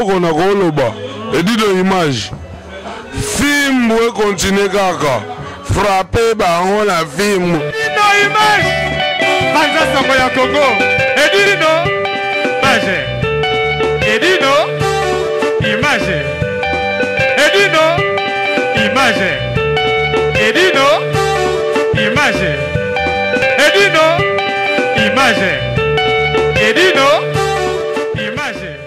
eloko na koloba edido image film we continue kaka frapper bango na film no image banza soko ya Congo edino image edino image edino image edino image edino image edino image.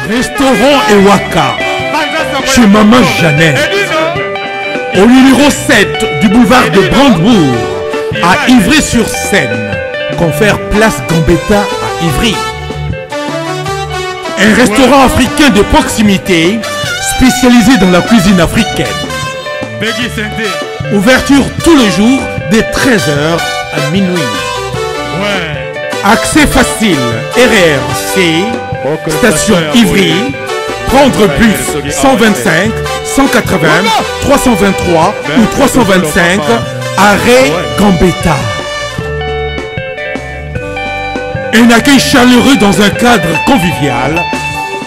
Restaurant Ewaka, chez Maman Jeannette, au numéro 7 du boulevard de Brandebourg, à Ivry-sur-Seine, confère place Gambetta à Ivry. Un restaurant africain de proximité, spécialisé dans la cuisine africaine. Ouverture tous les jours de 13h à minuit. Accès facile, RRC, station Ivry, prendre bus 125, 180, 323 ou 325, arrêt Gambetta. Un accueil chaleureux dans un cadre convivial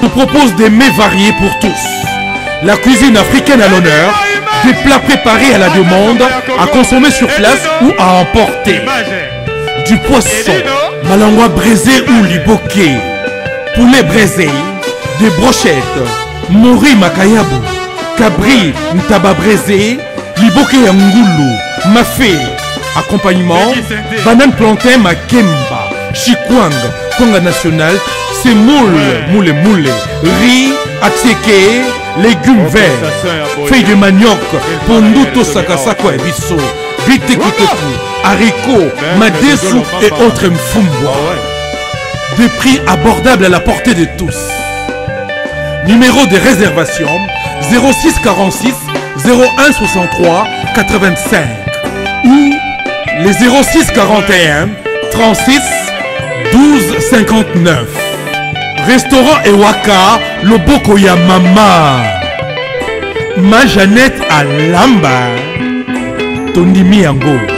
nous propose des mets variés pour tous. La cuisine africaine à l'honneur, des plats préparés à la demande, à consommer sur place ou à emporter. Du poisson, malangwa braisé ou liboké, poulet braisé, des brochettes, mori makayabu, cabri ntaba braisé, liboké ya ngulu, mafé, accompagnement, banane plantain makemba, chikwang, konga national, c'est moule, riz, atseke, légumes verts, feuilles de manioc, ponduto sakasako et bisso, bitekuteku, haricots, madesu et autres mfumbwa. Des prix abordables à la portée de tous. Numéro de réservation 06 46 01 63 85 ou les 06 41 36 12 59. Restaurant Ewaka, Loboko ya Mama. Ma Jeannette à Lamba. Tondimi Yango.